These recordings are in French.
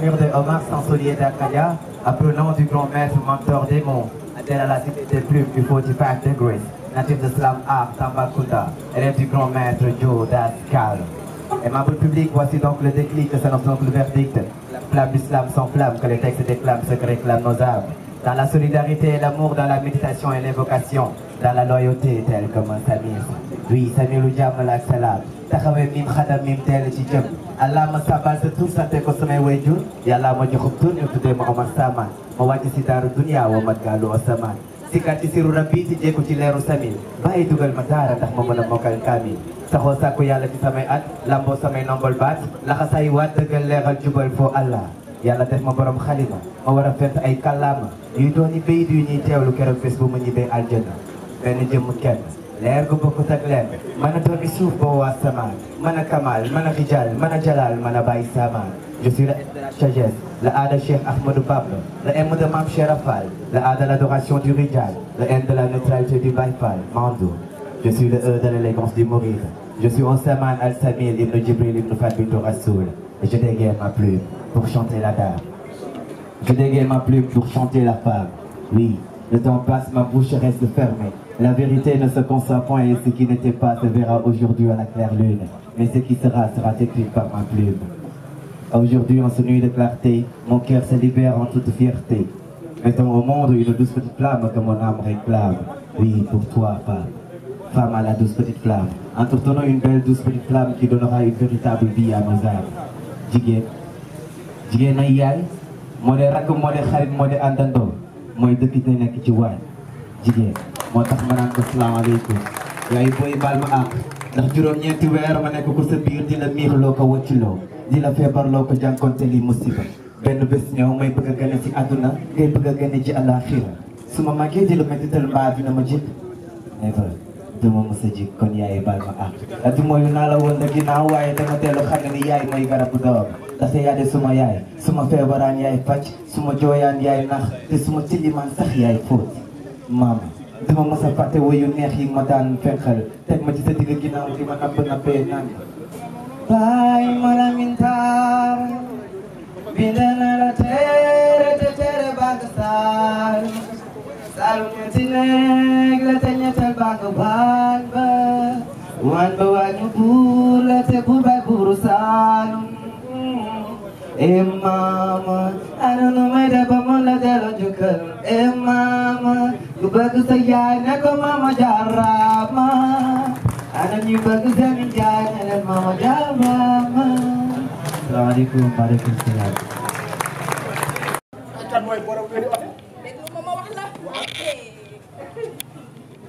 murmure de Omar Sansolier d'Arcadia, apprenant du grand maître mentor démon, adhère à la cité des plumes du 45 Degrees, natif de Slam Art, Tambacounda, élève du grand maître Joe Dascal. Aimable public, voici donc le déclic, s'annonce donc le verdict. La flamme du slam s'enflamme, que les textes déclament ce que réclament nos âmes. Dans la solidarité et l'amour, dans la méditation et l'invocation, dans la loyauté, tel comme un Samir. Oui, Samir Oudjam la salam. Taxawé mim xadam mim teel ci jëm. Allah ma sabal sa tur sante ko samay wayjur. Yàlla ma joxub tur ñu tuddee ma Omar Saman. Ma wàcc si daaru dunya wa mat gaalu asamaan. Sikkat ci siru rabbi ci jékku ci leeru Samir. Bàyyi dugal ma daara ndax ma mën a mokkal kaamil. Saxoo sàkku yàlla ci samay at. Lamboo samay nombol baat. Laxasaay waat dëggal leeral jubal foo Allah. Yàlla def ma borom xalima ma war a fent ay kàllaama yuy dooni bayit yu ñuy teewlu keroog bés bu mu ñibbee aljana benn jëmm kenn leer gu bokkut ak leer mën a dooni suuf ba waa samaan mën a kamal mën a rijal mën a jalal mën a bàyyi samaan je suis le M de la sagesse le A de Cheikh Ahmadou Bamba le M de Mame Cheikh Rafal le A de l'adoration du rijal le N de la neutralité du Baye Fall Mando je suis le E de l'élégance du mouride je suis Ousmane Al Samil ibn Jibril ibn Fatou Rassoul et je dégaine ma plume pour chanter la dame. Je dégaine ma plume pour chanter la femme. Oui, le temps passe, ma bouche reste fermée. La vérité ne se consent point et ce qui n'était pas se verra aujourd'hui à la claire lune. Mais ce qui sera, sera écrit par ma plume. Aujourd'hui, en ce nuit de clarté, mon cœur se libère en toute fierté. Mettons au monde une douce petite flamme que mon âme réclame. Oui, pour toi, femme. Femme à la douce petite flamme. Entretenons une belle douce petite flamme qui donnera une véritable vie à nos âmes. Jigéen ay yaay moo de rakk moo de xarit moo de àndandoo mooy dëkk te nekk ci waay jigéen moo tax ma naan ko salaamaaleykum yaay booy baal ma àq ndax juróom-ñeenti weer ma nekk ko sa biir di la miirloo ko wëcciloo di la feebarloo ko jànkonte li musiba benn bés ñëw may bëgg a gane ci àdduna ngay bëgg a gane ci àllaaxira su ma màggee di la mettital mbaa dina ma jik never duma mos a jik kon yaay baal ma àq ati mooyu naa la woon na ginnaaw waaye dama teelu xam ne ni yaay mooy garabu doom ndaxte yaa de suma yaay suma feebaraan yaay faj suma jooyaan yaay nax te suma tilimaan sax yaay fóot maam duma mos a fàtte woyu neex yi ma daan fexal teg ma ci sa digg ginnaaw di ma napp nappee naan baay ma la mintaar bind na la tere te tere bàgg saal saalu ñetti nekk la te ñettal bàgg waan ba waañu buur la te buur bay buuru saalum mama I don't know may def ba mën la delloo njukkal mama ku bëgg sa yaay ne ko mama jaarama ana ñu bëgg seen yaay ne leen mama jaarama salaamaaleykum maaleykum salaam kan mooy borom wéri ote déglu ma wax la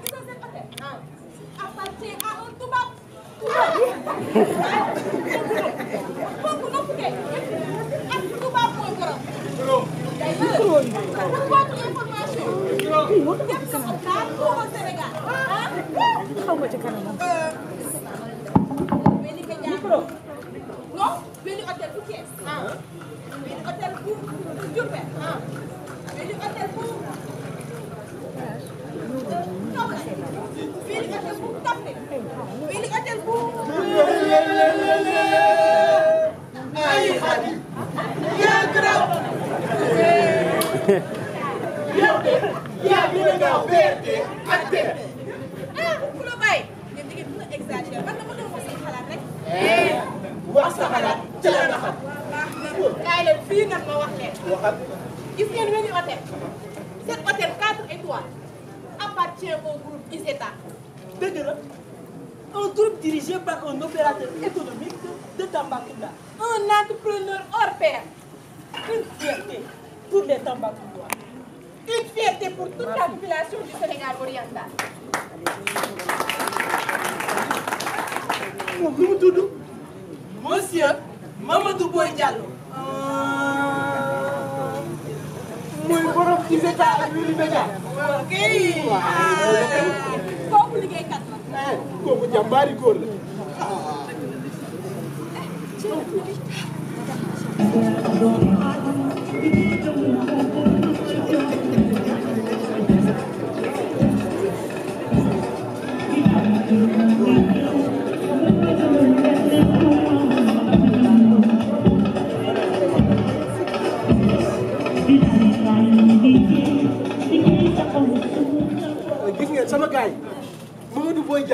gisoo seen ote appartient à un tubaab kooku noppi kay ak tubaab mooy borom pour votre information dem sa hôpital au Sénégal xaw ma ci kanam benn média non benn hôtel bu Thiès benn hôtel bu Diourbel benn hôtel bu Kaolack benn hôtel bu Kaffrine benn hôtel bu ay xadi yaa graw yaa gën a gaaw BRT ak TER ku la bàyyi ngeen jigéen mën a exagérer man dama doon wax seen xalaat rek wax sa xalaat ci la nga xam kaay leen fii nag ma wax leen gis ngeen wenn hôtel cet hôtel 4 étoiles appartient au groupe ISETA dëgg la un groupe dirigé par un opérateur économique de Tambacounda un entrepreneur hors pair une fierté pour les Tambacoudois une fierté pour toute la population du Sénégal oriental moom lu mu tudd monsieur Mamadou Boy Diallo muy borom ISETA ak Wili Média ok kooku liggéeykat la kooku jàmbaari góor la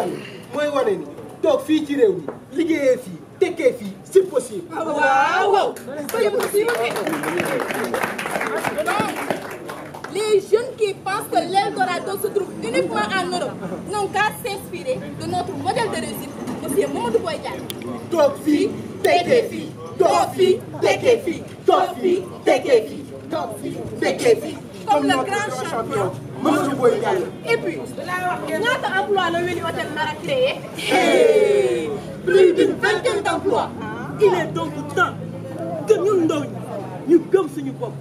Diallo mooy wane ni toog fii ci réew mi liggéeyee fii tekkee fii c'est possible. Waaw, c'est possible. Les jeunes qui pensent que l'Eldorado se trouve uniquement en Europe n'ont qu'à s'inspirer de notre modèle de réussite, monsieur Mamadou Boye Diagne. toog fii tekkee fii toog fii tekkee fii toog fii tekkee fii toog fii tekkee fii. Comme le grand champion Mamadou Boye Diagne. Et puis, ñaata emploi la Wely Hôtel nar a créé? Plus d'une vingtaine d'emplois. Il est donc temps que ñun ndaw ñi ñu gëm suñu bopp.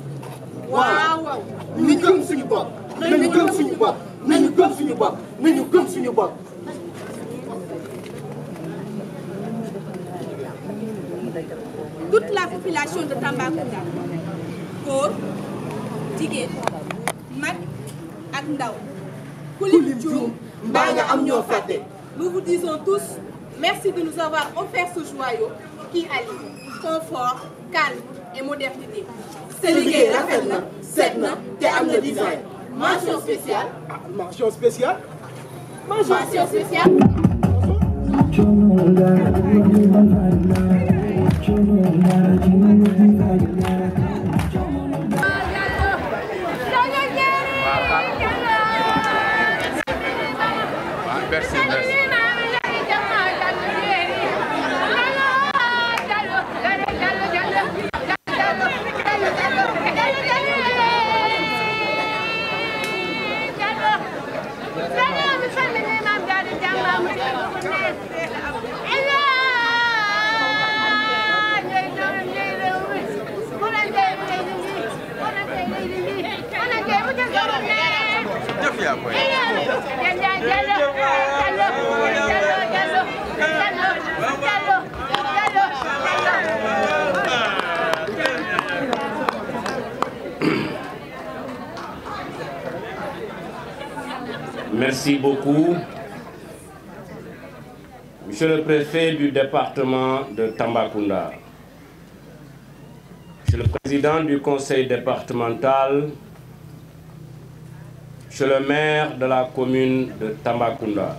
Waaw waaw. nañu gëm suñu bopp nañu gëm suñu bopp nañu gëm suñu bopp nañu gëm suñu bopp. Toute la population de Tambacounda, góor, jigéen, mag ak ndaw, ku lim juum mbaa nga am ñoo fàtte. Nous vous disons tous merci de nous avoir offert ce joyau qui allie confort, calme et modernité. Sa liggéey rafet na, set na te am na design. Mention spéciale. mention spéciale. Mention spéciale. Merci, merci. Merci beaucoup. Monsieur le préfet du département de Tambacounda, Monsieur le président du conseil départemental, Monsieur le maire de la commune de Tambacounda,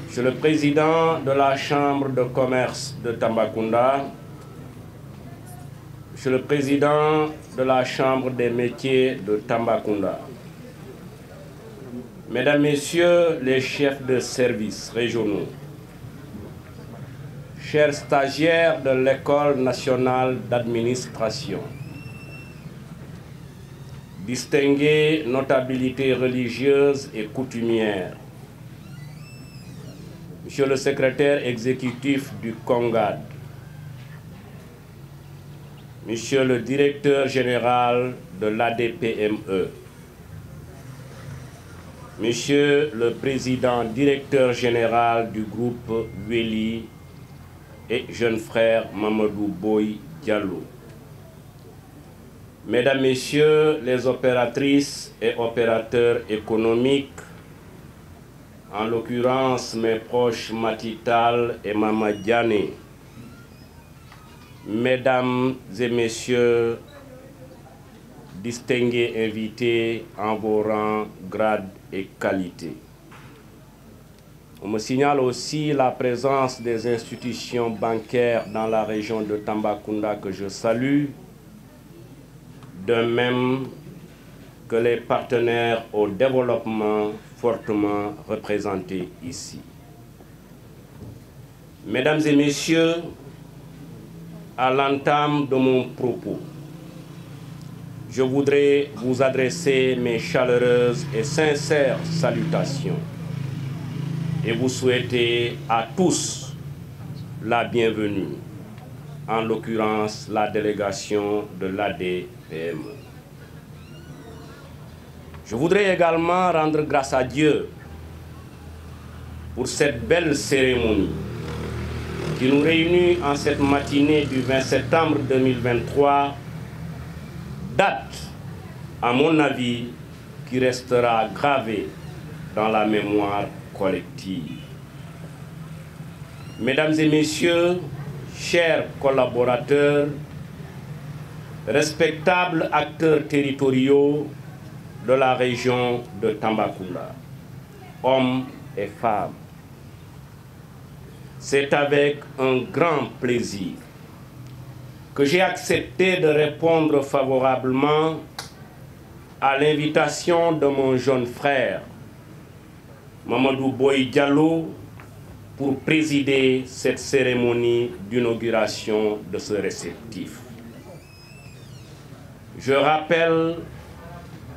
Monsieur le président de la chambre de commerce de Tambacounda, Monsieur le président de la chambre des métiers de Tambacounda, Mesdames, Messieurs les chefs de services régionaux, chers stagiaires de l'École nationale d'administration, distinguées notabilités religieuses et coutumières, Monsieur le secrétaire exécutif du CONGAD, Monsieur le directeur général de l'ADPME, Monsieur le président directeur général du groupe Wely et jeune frère Mamadou Boye Diallo, Mesdames, Messieurs les opératrices et opérateurs économiques, en l'occurrence mes proches Matital et Mama Diané, Mesdames et Messieurs, distingués invités en vos rangs, grades et qualités. On me signale aussi la présence des institutions bancaires dans la région de Tambacounda que je salue, de même que les partenaires au développement fortement représentés ici. Mesdames et Messieurs, à l'entame de mon propos, je voudrais vous adresser mes chaleureuses et sincères salutations et vous souhaiter à tous la bienvenue, en l'occurrence la délégation de l'ADPME. Je voudrais également rendre grâce à Dieu pour cette belle cérémonie qui nous réunit en cette matinée du 20 septembre 2023, date, à mon avis, qui restera gravée dans la mémoire collective. Mesdames et Messieurs, chers collaborateurs, respectables acteurs territoriaux de la région de Tambacounda, hommes et femmes. C'est avec un grand plaisir que j'ai accepté de répondre favorablement à l'invitation de mon jeune frère, Mamadou Boye Diallo, pour présider cette cérémonie d'inauguration de ce réceptif. Je rappelle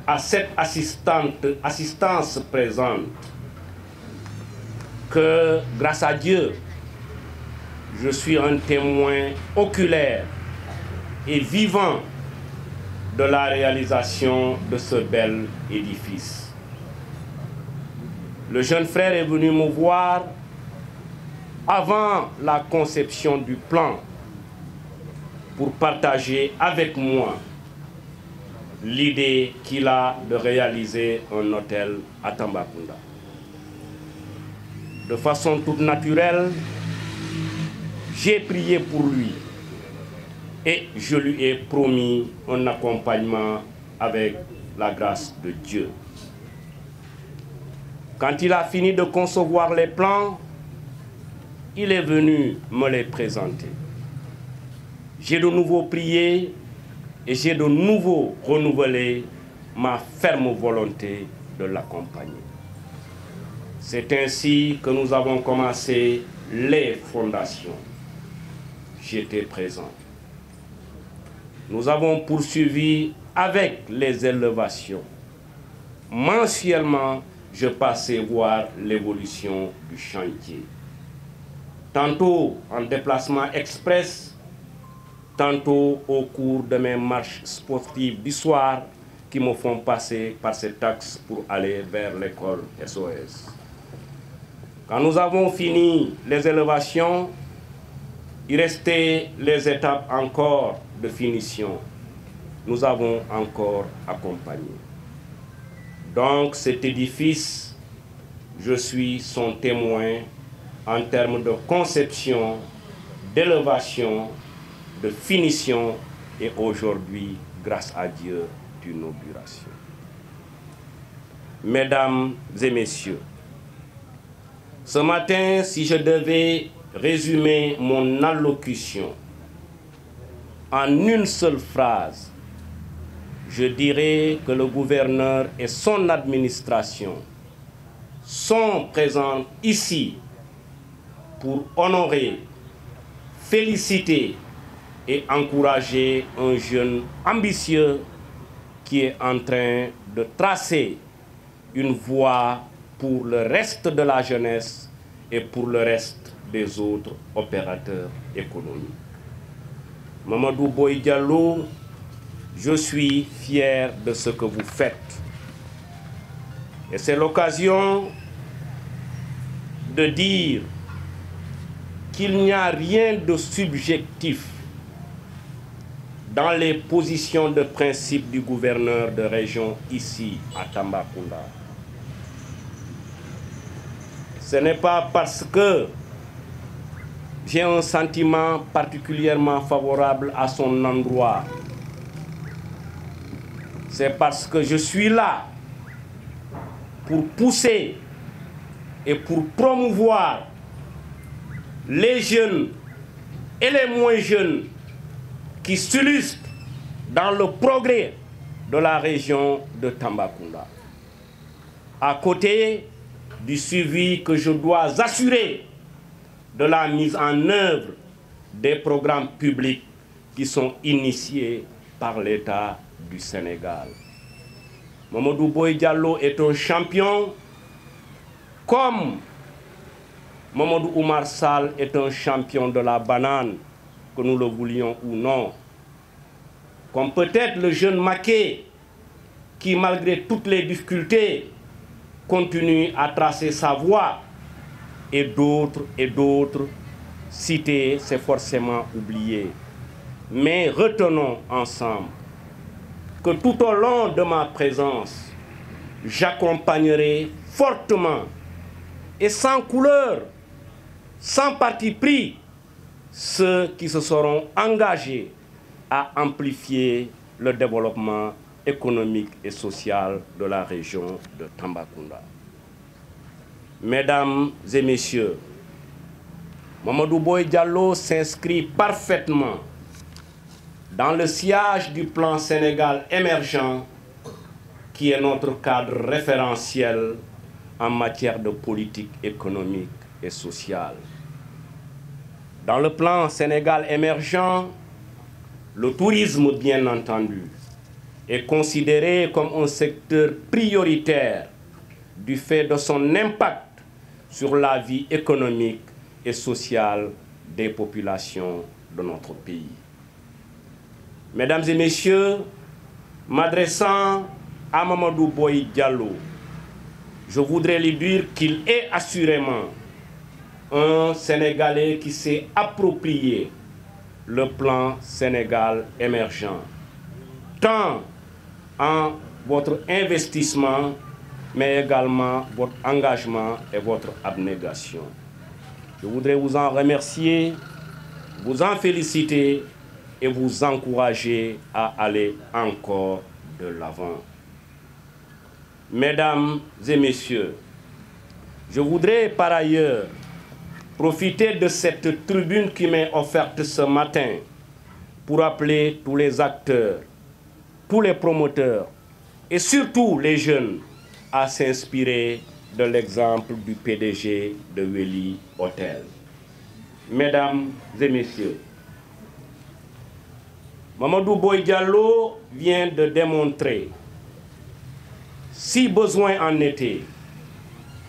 à cette assistance présente que, grâce à Dieu, je suis un témoin oculaire et vivant de la réalisation de ce bel édifice. Le jeune frère est venu me voir avant la conception du plan pour partager avec moi l'idée qu'il a de réaliser un hôtel à Tambacounda. De façon toute naturelle, j'ai prié pour lui et je lui ai promis un accompagnement avec la grâce de Dieu. Quand il a fini de concevoir les plans, il est venu me les présenter. J'ai de nouveau prié et j'ai de nouveau renouvelé ma ferme volonté de l'accompagner. C'est ainsi que nous avons commencé les fondations. J'étais présent. Nous avons poursuivi avec les élévations. Mensuellement, je passais voir l'évolution du chantier. Tantôt en déplacement express, tantôt au cours de mes marches sportives du soir qui me font passer par cet axe pour aller vers l'école SOS. Quand nous avons fini les élévations, il restait les étapes encore de finition. Nous avons encore accompagné. Donc cet édifice, je suis son témoin en termes de conception, d'élévation, de finition et aujourd'hui, grâce à Dieu, d'inauguration. Mesdames et messieurs, ce matin, si je devais résumer mon allocution en une seule phrase, je dirais que le gouverneur et son administration sont présents ici pour honorer, féliciter et encourager un jeune ambitieux qui est en train de tracer une voie pour le reste de la jeunesse et pour le reste des autres opérateurs économiques. Mamadou Boye Diallo, je suis fier de ce que vous faites. Et c'est l'occasion de dire qu'il n'y a rien de subjectif dans les positions de principe du gouverneur de région ici à Tambacounda. Ce n'est pas parce que j'ai un sentiment particulièrement favorable à son endroit. C'est parce que je suis là pour pousser et pour promouvoir les jeunes et les moins jeunes qui s'illustrent dans le progrès de la région de Tambacounda. À côté du suivi que je dois assurer de la mise en œuvre des programmes publics qui sont initiés par l'État du Sénégal. Mamadou Boye Diallo est un champion comme Mamadou Oumar Sall est un champion de la banane, que nous le voulions ou non. Comme peut-être le jeune Maké, qui malgré toutes les difficultés, continue à tracer sa voie, et d'autres, cités, c'est forcément oublié. Mais retenons ensemble que tout au long de ma présence, j'accompagnerai fortement et sans couleur, sans parti pris, ceux qui se seront engagés à amplifier le développement économique et social de la région de Tambacounda. Mesdames et messieurs, Mamadou Boye Diallo s'inscrit parfaitement dans le sillage du plan Sénégal émergent qui est notre cadre référentiel en matière de politique économique et sociale. Dans le plan Sénégal émergent, le tourisme, bien entendu, est considéré comme un secteur prioritaire du fait de son impact sur la vie économique et sociale des populations de notre pays. Mesdames et messieurs, m'adressant à Mamadou Boye Diallo, je voudrais lui dire qu'il est assurément un Sénégalais qui s'est approprié le plan Sénégal émergent, tant en votre investissement, mais également votre engagement et votre abnégation. Je voudrais vous en remercier, vous en féliciter et vous encourager à aller encore de l'avant. Mesdames et messieurs, je voudrais par ailleurs profiter de cette tribune qui m'est offerte ce matin pour appeler tous les acteurs, tous les promoteurs et surtout les jeunes à s'inspirer de l'exemple du PDG de Wely Hôtel. Mesdames et messieurs, Mamadou Boye Diallo vient de démontrer, si besoin en était,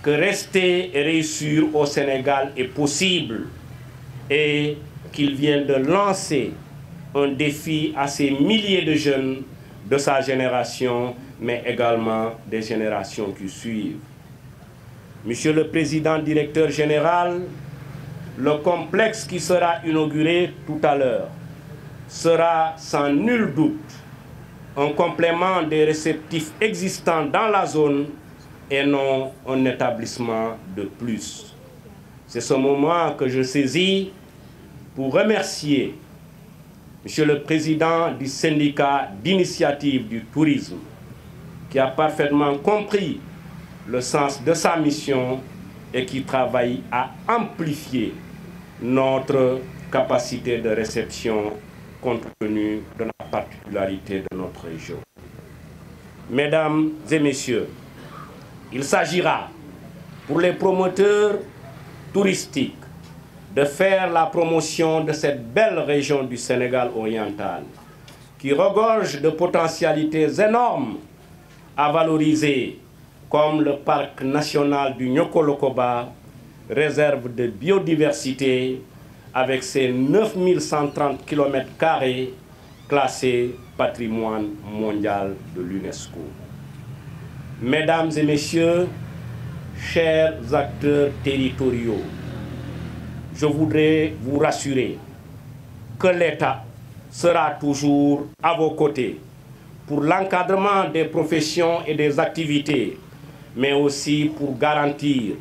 que rester et réussir au Sénégal est possible et qu'il vient de lancer un défi à ces milliers de jeunes de sa génération, mais également des générations qui suivent. Monsieur le Président Directeur Général, le complexe qui sera inauguré tout à l'heure sera sans nul doute un complément des réceptifs existants dans la zone et non un établissement de plus. C'est ce moment que je saisis pour remercier Monsieur le Président du syndicat d'initiative du tourisme, qui a parfaitement compris le sens de sa mission et qui travaille à amplifier notre capacité de réception compte tenu de la particularité de notre région. Mesdames et messieurs, il s'agira pour les promoteurs touristiques de faire la promotion de cette belle région du Sénégal oriental qui regorge de potentialités énormes à valoriser, comme le parc national du Niokolo-Koba, réserve de biodiversité avec ses 9130 km² classés patrimoine mondial de l'UNESCO. Mesdames et messieurs, chers acteurs territoriaux, je voudrais vous rassurer que l'État sera toujours à vos côtés pour l'encadrement des professions et des activités, mais aussi pour garantir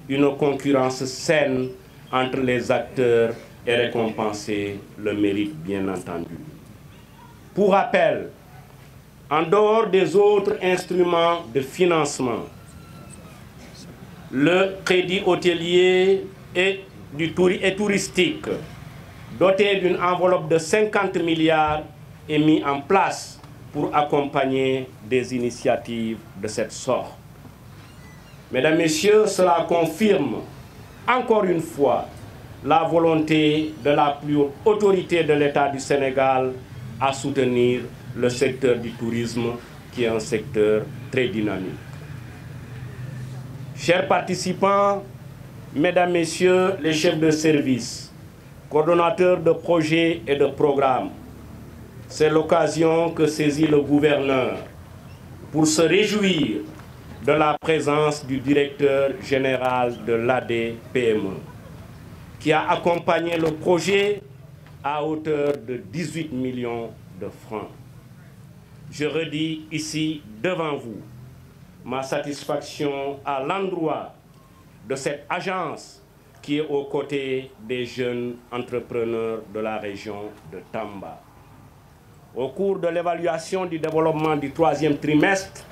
une concurrence saine entre les acteurs et récompenser le mérite, bien entendu. Pour rappel, en dehors des autres instruments de financement, le crédit hôtelier et touristique, doté d'une enveloppe de 50 milliards, est mis en place pour accompagner des initiatives de cette sorte. Mesdames, Messieurs, cela confirme encore une fois la volonté de la plus haute autorité de l'État du Sénégal à soutenir le secteur du tourisme, qui est un secteur très dynamique. Chers participants, Mesdames, Messieurs les chefs de service, coordonnateurs de projets et de programmes, c'est l'occasion que saisit le gouverneur pour se réjouir de la présence du directeur général de l'ADPME, qui a accompagné le projet à hauteur de 18 millions de francs. Je redis ici devant vous ma satisfaction à l'endroit de cette agence qui est aux côtés des jeunes entrepreneurs de la région de Tamba. Au cours de l'évaluation du développement du 3e trimestre,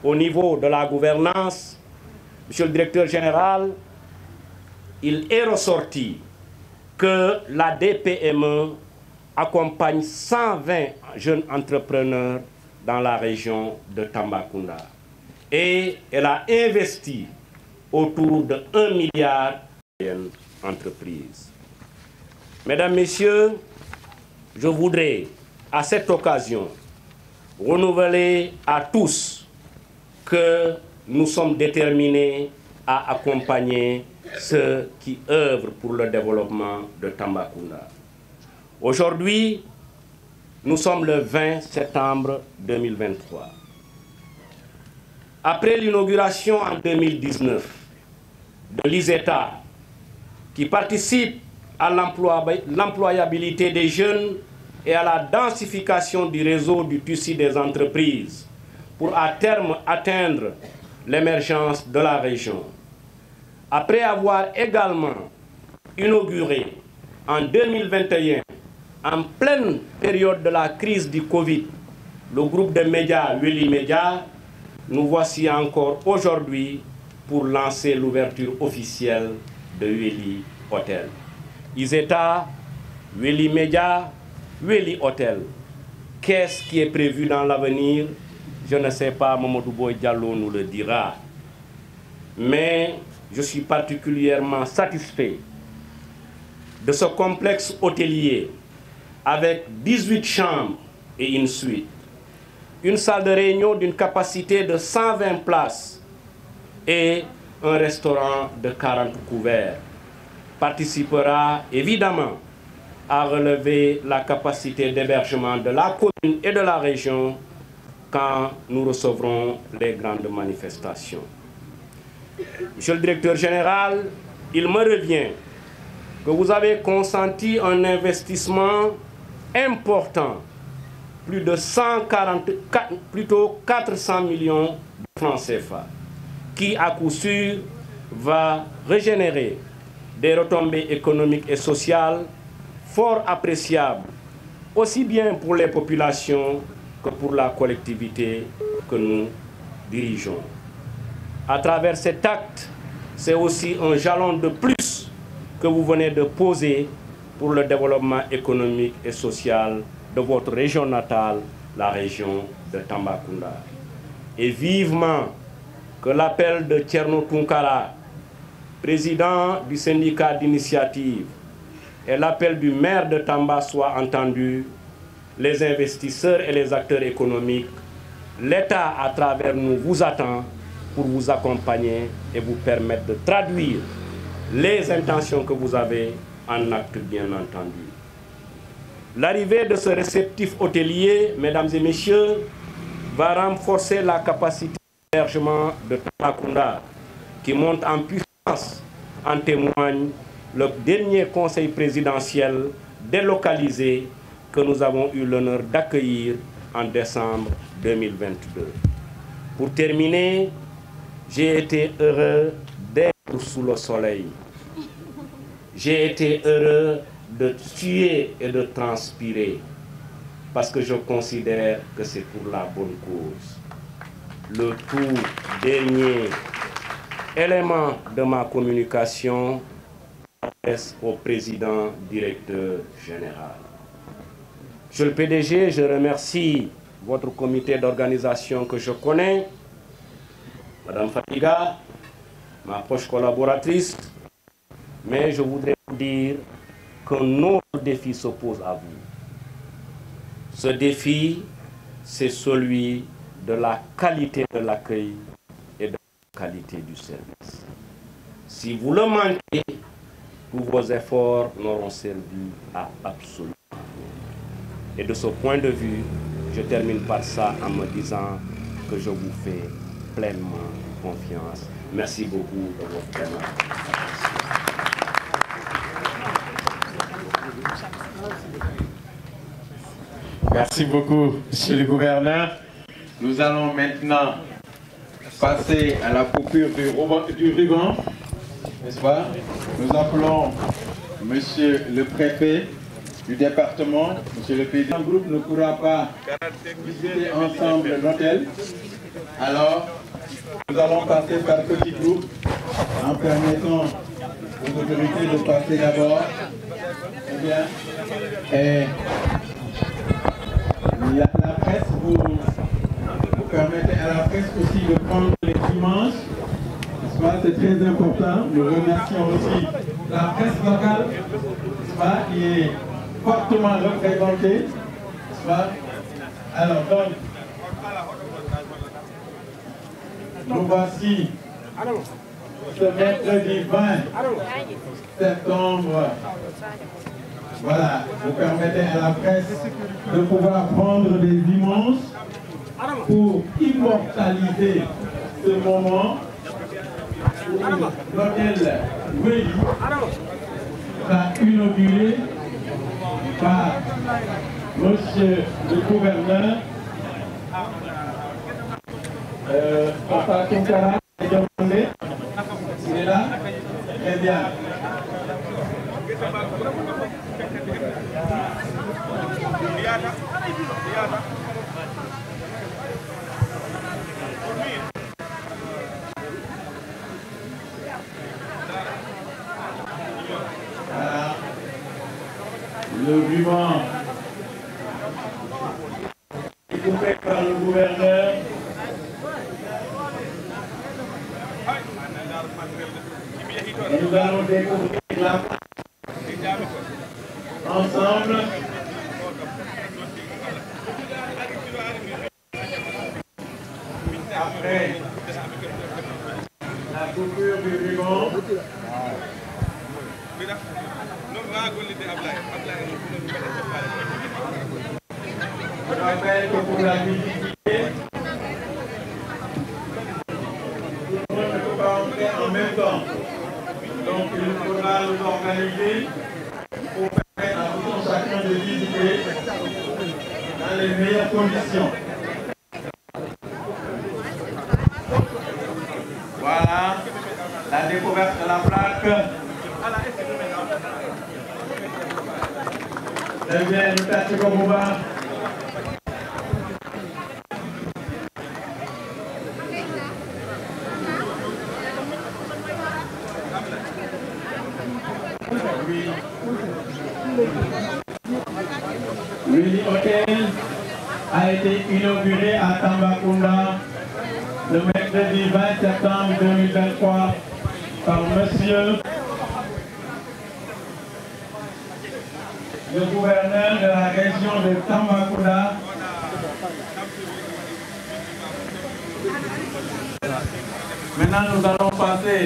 au niveau de la gouvernance, Monsieur le directeur général, il est ressorti que la DPME accompagne 120 jeunes entrepreneurs dans la région de Tambacounda. Et elle a investi autour de 1 milliard d'entreprises. Mesdames, Messieurs, je voudrais à cette occasion renouveler à tous que nous sommes déterminés à accompagner ceux qui œuvrent pour le développement de Tambacounda. Aujourd'hui, nous sommes le 20 septembre 2023. Après l'inauguration en 2019 de l'ISETA, qui participe à l'employabilité des jeunes et à la densification du réseau du tissu des entreprises pour à terme atteindre l'émergence de la région. Après avoir également inauguré en 2021, en pleine période de la crise du Covid, le groupe de médias Weli Média, nous voici encore aujourd'hui pour lancer l'ouverture officielle de Weli Hotel. ISETA, Weli Média, Weli Hotel. Qu'est-ce qui est prévu dans l'avenir? Je ne sais pas, Mamadou Boy Diallo nous le dira. Mais je suis particulièrement satisfait de ce complexe hôtelier avec 18 chambres et une suite. Une salle de réunion d'une capacité de 120 places et un restaurant de 40 couverts participera évidemment à relever la capacité d'hébergement de la commune et de la région quand nous recevrons les grandes manifestations. Monsieur le directeur général, il me revient que vous avez consenti un investissement important, plus de 400 millions de francs CFA, qui à coup sûr va régénérer des retombées économiques et sociales fort appréciables, aussi bien pour les populations que pour la collectivité que nous dirigeons. À travers cet acte, c'est aussi un jalon de plus que vous venez de poser pour le développement économique et social de votre région natale, la région de Tambacounda. Et vivement que l'appel de Thierno Tunkara, président du syndicat d'initiative, et l'appel du maire de Tamba soient entendus, les investisseurs et les acteurs économiques, l'État à travers nous vous attend pour vous accompagner et vous permettre de traduire les intentions que vous avez en actes, bien entendu. L'arrivée de ce réceptif hôtelier, mesdames et messieurs, va renforcer la capacité d'hébergement de Tambacounda, qui monte en puissance. En témoigne le dernier conseil présidentiel délocalisé que nous avons eu l'honneur d'accueillir en décembre 2022. Pour terminer, j'ai été heureux d'être sous le soleil. J'ai été heureux de tuer et de transpirer parce que je considère que c'est pour la bonne cause. Le tout dernier élément de ma communication s'adresse au président directeur général. Monsieur le PDG, je remercie votre comité d'organisation que je connais, Madame Fatiga, ma proche collaboratrice, mais je voudrais vous dire qu'un autre défi s'oppose à vous. Ce défi, c'est celui de la qualité de l'accueil et de la qualité du service. Si vous le manquez, tous vos efforts n'auront servi à absolument rien. Et de ce point de vue, je termine par ça en me disant que je vous fais pleinement confiance. Merci beaucoup de votre présence. Merci beaucoup, Monsieur le Gouverneur. Nous allons maintenant passer à la coupure du ruban, n'est-ce pas? Nous appelons Monsieur le Préfet du département, Monsieur le PD. Un groupe ne pourra pas visiter ensemble l'hôtel. Alors, Nous allons passer par petits groupes en permettant aux autorités de passer d'abord. Eh bien, et la presse, vous permettez à la presse aussi de prendre les images. C'est très important. Nous remercions aussi la presse locale qui est fortement représentée. Alors, donc, nous voici ce mercredi 20 septembre. Voilà, vous permettez à la presse de pouvoir prendre des images pour immortaliser ce moment où l'hôtel Wéli sera inauguré par Monsieur le gouverneur Papa Tunkara. Il est là? Très bien. Voilà. Le ruban est coupé par le gouverneur. Et nous allons découvrir la ensemble. Après la coupure du ruban, je rappelle que pour la visibilité, tout le monde ne peut pas entrer en même temps. Donc il faudra nous organiser pour permettre à tout chacun de visiter dans les meilleures conditions. Voilà la découverte de la plaque. Très bien, nous tâchons comme on va. Wéli Hôtel a été inauguré à Tambacounda le mercredi 20 septembre 2023 par Monsieur le gouverneur de la région de Tambacounda. Maintenant, nous allons passer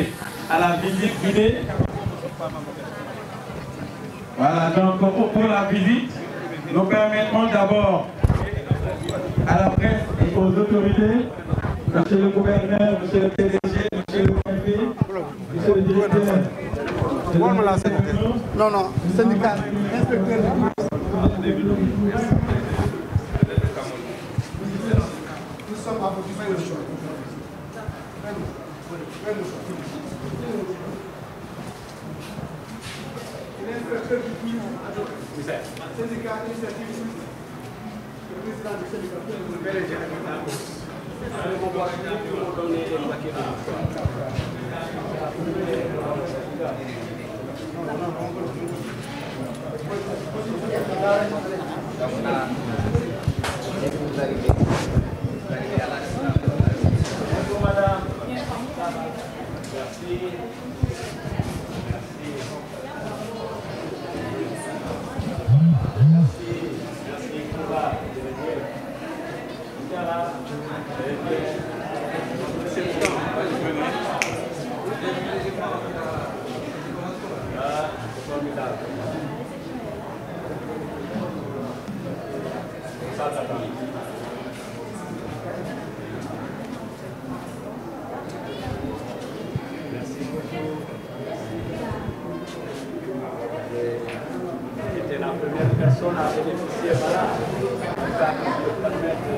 à la visite guidée. Voilà, donc pour la visite, nous permettrons d'abord à la presse et aux autorités, Monsieur le gouverneur, Monsieur le PDG, Monsieur le préfet, Monsieur le directeur. Non, non, syndicat, inspecteur. Nous sommes à votre disposition. L'inspecteur du syndicat initiative, le président du syndicat, le PDG. Bonjour madame. Merci. J'étais la première personne à bénéficier, voilà. Ça peut permettre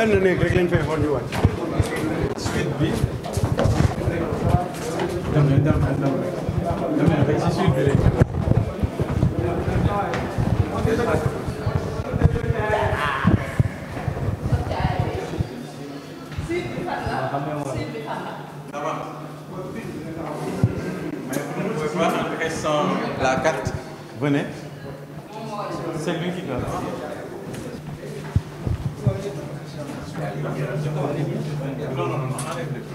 benn néeg rek lañ fay xool ñu wàcc. suite bi. dem na ba ci suite bi rek. La carte. Venez. C'est lui qui doit. Non, enlève-le.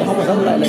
Không phải đâu lại là